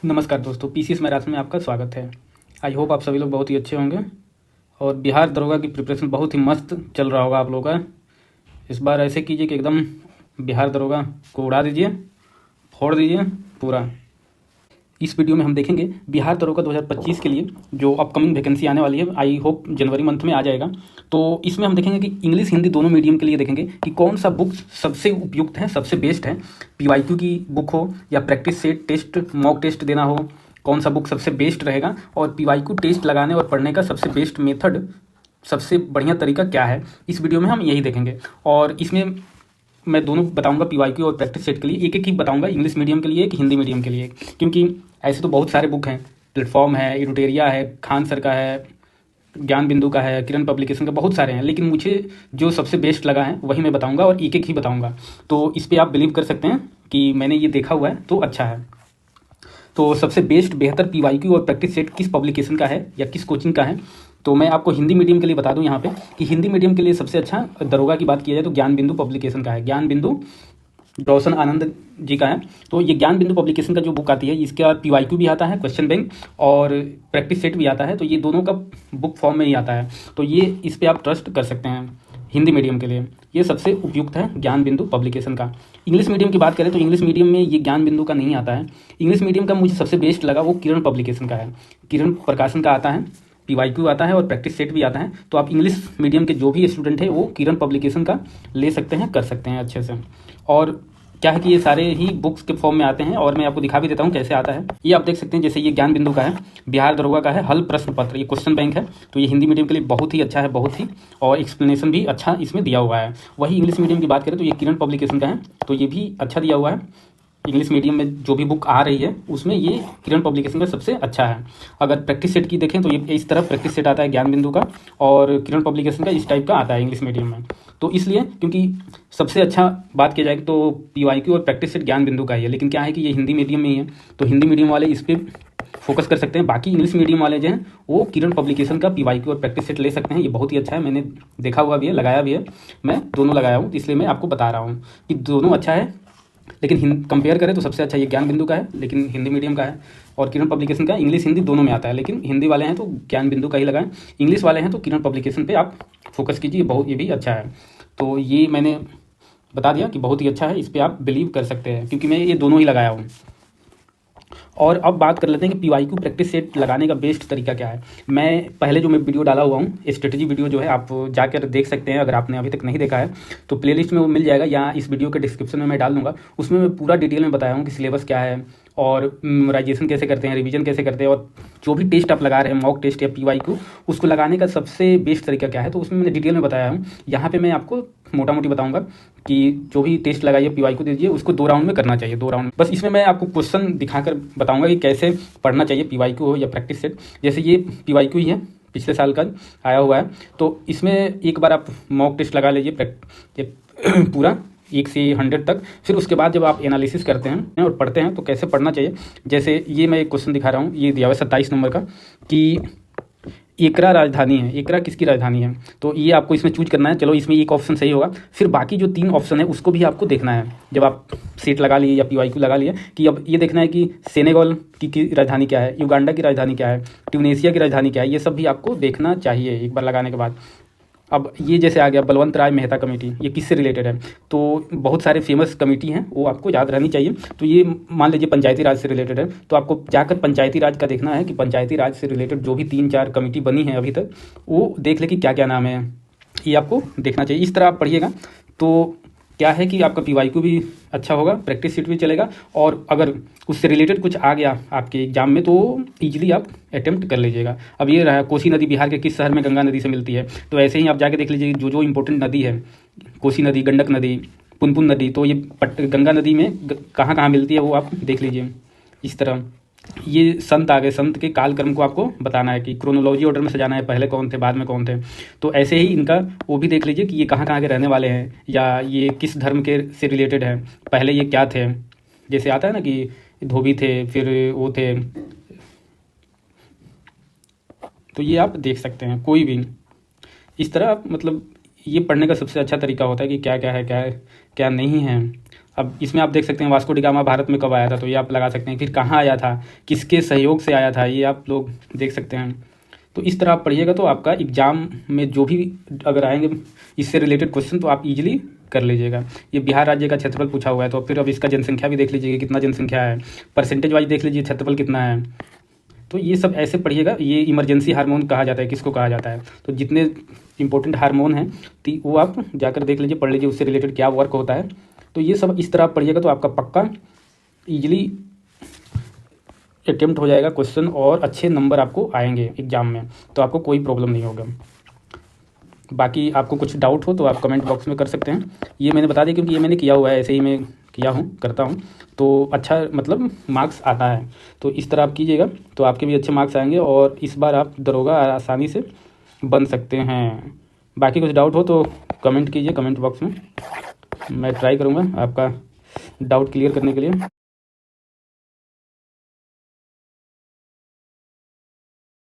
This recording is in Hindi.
नमस्कार दोस्तों, पीसीएस मैराथन में आपका स्वागत है। आई होप आप सभी लोग बहुत ही अच्छे होंगे और बिहार दरोगा की प्रिपरेशन बहुत ही मस्त चल रहा होगा आप लोगों का। इस बार ऐसे कीजिए कि एकदम बिहार दरोगा को उड़ा दीजिए, फोड़ दीजिए पूरा। इस वीडियो में हम देखेंगे बिहार दरोगा 2025 के लिए जो अपकमिंग वैकेंसी आने वाली है। आई होप जनवरी मंथ में आ जाएगा। तो इसमें हम देखेंगे कि इंग्लिश हिंदी दोनों मीडियम के लिए देखेंगे कि कौन सा बुक सबसे उपयुक्त है, सबसे बेस्ट है। पीवाईक्यू की बुक हो या practice set test mock test देना हो, कौन सा बुक सबसे बेस्ट रहेगा और पीवाईक्यू टेस्ट लगाने और पढ़ने का सबसे बेस्ट मेथड, सबसे बढ़िया तरीका क्या है, इस वीडियो में हम यही देखेंगे। और इसमें मैं दोनों बताऊंगा, पीवाईक्यू और प्रैक्टिस सेट के लिए एक एक ही बताऊंगा, इंग्लिश मीडियम के लिए एक, हिंदी मीडियम के लिए। क्योंकि ऐसे तो बहुत सारे बुक हैं, प्लेटफॉर्म है, एडुटेरिया है, खान सर का है, ज्ञान बिंदु का है, किरण पब्लिकेशन का, बहुत सारे हैं। लेकिन मुझे जो सबसे बेस्ट लगा है वही मैं बताऊंगा और एक एक ही बताऊंगा। तो इस पर आप बिलीव कर सकते हैं कि मैंने ये देखा हुआ है तो अच्छा है। तो सबसे बेस्ट बेहतर पीवाईक्यू और प्रैक्टिस सेट किस पब्लिकेशन का है या किस कोचिंग का है, तो मैं आपको हिंदी मीडियम के लिए बता दूं यहाँ पे कि हिंदी मीडियम के लिए सबसे अच्छा दरोगा की बात की जाए तो ज्ञान बिंदु पब्लिकेशन का है। ज्ञान बिंदु रोशन आनंद जी का है। तो ये ज्ञान बिंदु पब्लिकेशन का जो बुक आती है, इसका पीवाईक्यू भी आता है, क्वेश्चन बैंक और प्रैक्टिस सेट भी आता है। तो ये दोनों का बुक फॉर्म में ही आता है। तो ये इस पर आप ट्रस्ट कर सकते हैं। हिंदी मीडियम के लिए ये सबसे उपयुक्त है ज्ञान बिंदु पब्लिकेशन का। इंग्लिश मीडियम की बात करें तो इंग्लिश मीडियम में ये ज्ञान बिंदु का नहीं आता है। इंग्लिश मीडियम का मुझे सबसे बेस्ट लगा वो किरण पब्लिकेशन का है। किरण प्रकाशन का आता है, पीवाईक्यू आता है और प्रैक्टिस सेट भी आता है। तो आप इंग्लिश मीडियम के जो भी स्टूडेंट है वो किरण पब्लिकेशन का ले सकते हैं, कर सकते हैं अच्छे से। और क्या है कि ये सारे ही बुक्स के फॉर्म में आते हैं और मैं आपको दिखा भी देता हूँ कैसे आता है। ये आप देख सकते हैं, जैसे ये ज्ञान बिंदु का है, बिहार दरोगा का है, हल प्रश्न पत्र, ये क्वेश्चन बैंक है। तो ये हिंदी मीडियम के लिए बहुत ही अच्छा है, बहुत ही, और एक्सप्लेनेशन भी अच्छा इसमें दिया हुआ है। वही इंग्लिश मीडियम की बात करें तो ये किरण पब्लिकेशन का है, तो ये भी अच्छा दिया हुआ है। इंग्लिश मीडियम में जो भी बुक आ रही है उसमें ये किरण पब्लिकेशन का सबसे अच्छा है। अगर प्रैक्टिस सेट की देखें तो ये इस तरह प्रैक्टिस सेट आता है ज्ञान बिंदु का, और किरण पब्लिकेशन का इस टाइप का आता है इंग्लिश मीडियम में। तो इसलिए क्योंकि सबसे अच्छा बात की जाए तो पीवाईक्यू और प्रैक्टिस सेट ज्ञान बिंदु का ही है। लेकिन क्या है कि ये हिंदी मीडियम में ही है, तो हिंदी मीडियम वाले इस पर फोकस कर सकते हैं। बाकी इंग्लिश मीडियम वाले जो हैं वो किरण पब्लिकेशन का पीवाईक्यू और प्रैक्टिस सेट ले सकते हैं। ये बहुत ही अच्छा है, मैंने देखा हुआ भी है, लगाया भी है, मैं दोनों लगाया हूँ, इसलिए मैं आपको बता रहा हूँ कि दोनों अच्छा है। लेकिन कंपेयर करें तो सबसे अच्छा ये ज्ञान बिंदु का है, लेकिन हिंदी मीडियम का है। और किरण पब्लिकेशन का इंग्लिश हिंदी दोनों में आता है, लेकिन हिंदी वाले हैं तो ज्ञान बिंदु का ही लगाएं, इंग्लिश वाले हैं तो किरण पब्लिकेशन पे आप फोकस कीजिए, बहुत ये भी अच्छा है। तो ये मैंने बता दिया कि बहुत ही अच्छा है, इस पर आप बिलीव कर सकते हैं क्योंकि मैं ये दोनों ही लगाया हूँ। और अब बात कर लेते हैं कि पीवाईक्यू प्रैक्टिस सेट लगाने का बेस्ट तरीका क्या है। मैं पहले जो मैं वीडियो डाला हुआ हूँ, स्ट्रेटजी वीडियो जो है, आप जाकर देख सकते हैं। अगर आपने अभी तक नहीं देखा है तो प्लेलिस्ट में वो मिल जाएगा, या इस वीडियो के डिस्क्रिप्शन में मैं डाल दूंगा। उसमें मैं पूरा डिटेल में बताया हूँ कि सिलेबस क्या है और मेमोराइजेशन कैसे करते हैं, रिवीजन कैसे करते हैं, और जो भी टेस्ट आप लगा रहे हैं, मॉक टेस्ट या पीवाईक्यू, उसको लगाने का सबसे बेस्ट तरीका क्या है, तो उसमें मैंने डिटेल में बताया हूँ। यहाँ पे मैं आपको मोटा मोटी बताऊंगा कि जो भी टेस्ट लगाइए, पीवाईक्यू दीजिए, उसको 2 राउंड में करना चाहिए, 2 राउंड। बस इसमें मैं आपको क्वेश्चन दिखाकर बताऊंगा कि कैसे पढ़ना चाहिए, पीवाईक्यू हो या प्रैक्टिस सेट। जैसे ये पीवाईक्यू ही है, पिछले साल का आया हुआ है। तो इसमें एक बार आप मॉक टेस्ट लगा लीजिए पूरा 1 से 100 तक। फिर उसके बाद जब आप एनालिसिस करते हैं और पढ़ते हैं तो कैसे पढ़ना चाहिए, जैसे ये मैं एक क्वेश्चन दिखा रहा हूँ, ये दिया हुआ है 27 नंबर का कि एकरा राजधानी है, एकरा किसकी राजधानी है। तो ये आपको इसमें चूज करना है। चलो इसमें एक ऑप्शन सही होगा, फिर बाकी जो 3 ऑप्शन है उसको भी आपको देखना है। जब आप सीट लगा लिए या पीवाईक्यू लगा लिए, कि अब ये देखना है कि सेनेगल की राजधानी क्या है, युगांडा की राजधानी क्या है, ट्यूनीशिया की राजधानी क्या है, ये सब भी आपको देखना चाहिए एक बार लगाने के बाद। अब ये जैसे आ गया बलवंत राय मेहता कमेटी, ये किससे रिलेटेड है, तो बहुत सारे फेमस कमेटी हैं, वो आपको याद रहनी चाहिए। तो ये मान लीजिए पंचायती राज से रिलेटेड है, तो आपको जाकर पंचायती राज का देखना है कि पंचायती राज से रिलेटेड जो भी 3-4 कमेटी बनी है अभी तक, वो देख ले कि क्या क्या नाम है, ये आपको देखना चाहिए। इस तरह आप पढ़िएगा तो क्या है कि आपका पीवाईक्यू भी अच्छा होगा, प्रैक्टिस सीट भी चलेगा, और अगर उससे रिलेटेड कुछ आ गया आपके एग्जाम में तो ईजिली आप अटेम्प्ट कर लीजिएगा। अब ये रहा कोसी नदी बिहार के किस शहर में गंगा नदी से मिलती है, तो ऐसे ही आप जाके देख लीजिए जो जो इंपॉर्टेंट नदी है, कोसी नदी, गंडक नदी, पुनपुन नदी, तो ये गंगा नदी में कहाँ कहाँ मिलती है वो आप देख लीजिए। इस तरह ये संत आ गए, संत के कालक्रम को आपको बताना है कि क्रोनोलॉजी ऑर्डर में सजाना है, पहले कौन थे बाद में कौन थे। तो ऐसे ही इनका वो भी देख लीजिए कि ये कहाँ कहाँ के रहने वाले हैं, या ये किस धर्म के से रिलेटेड है, पहले ये क्या थे। जैसे आता है ना कि धोबी थे, फिर वो थे, तो ये आप देख सकते हैं कोई भी। इस तरह आप मतलब ये पढ़ने का सबसे अच्छा तरीका होता है कि क्या क्या है, क्या क्या नहीं है। अब इसमें आप देख सकते हैं वास्को डी गामा भारत में कब आया था, तो ये आप लगा सकते हैं। फिर कहाँ आया था, किसके सहयोग से आया था, ये आप लोग देख सकते हैं। तो इस तरह आप पढ़िएगा तो आपका एग्जाम में जो भी अगर आएंगे इससे रिलेटेड क्वेश्चन तो आप इजीली कर लीजिएगा। ये बिहार राज्य का क्षेत्रफल पूछा हुआ है, तो फिर अब इसका जनसंख्या भी देख लीजिएगा कितना जनसंख्या है, परसेंटेज वाइज देख लीजिए क्षेत्रफल कितना है। तो ये सब ऐसे पढ़िएगा। ये इमरजेंसी हार्मोन कहा जाता है, किसको कहा जाता है, तो जितने इंपॉर्टेंट हार्मोन हैं तो वो आप जाकर देख लीजिए, पढ़ लीजिए उससे रिलेटेड क्या वर्क होता है। तो ये सब इस तरह आप पढ़िएगा तो आपका पक्का ईजिली अटेम्प्ट हो जाएगा क्वेश्चन और अच्छे नंबर आपको आएंगे एग्जाम में, तो आपको कोई प्रॉब्लम नहीं होगा। बाकी आपको कुछ डाउट हो तो आप कमेंट बॉक्स में कर सकते हैं। ये मैंने बता दिया क्योंकि ये मैंने किया हुआ है, ऐसे ही मैं किया हूँ, करता हूँ, तो अच्छा मतलब मार्क्स आता है। तो इस तरह आप कीजिएगा तो आपके भी अच्छे मार्क्स आएंगे और इस बार आप दरोगा आसानी से बन सकते हैं। बाकी कुछ डाउट हो तो कमेंट कीजिए कमेंट बॉक्स में, मैं ट्राई करूँगा आपका डाउट क्लियर करने के लिए।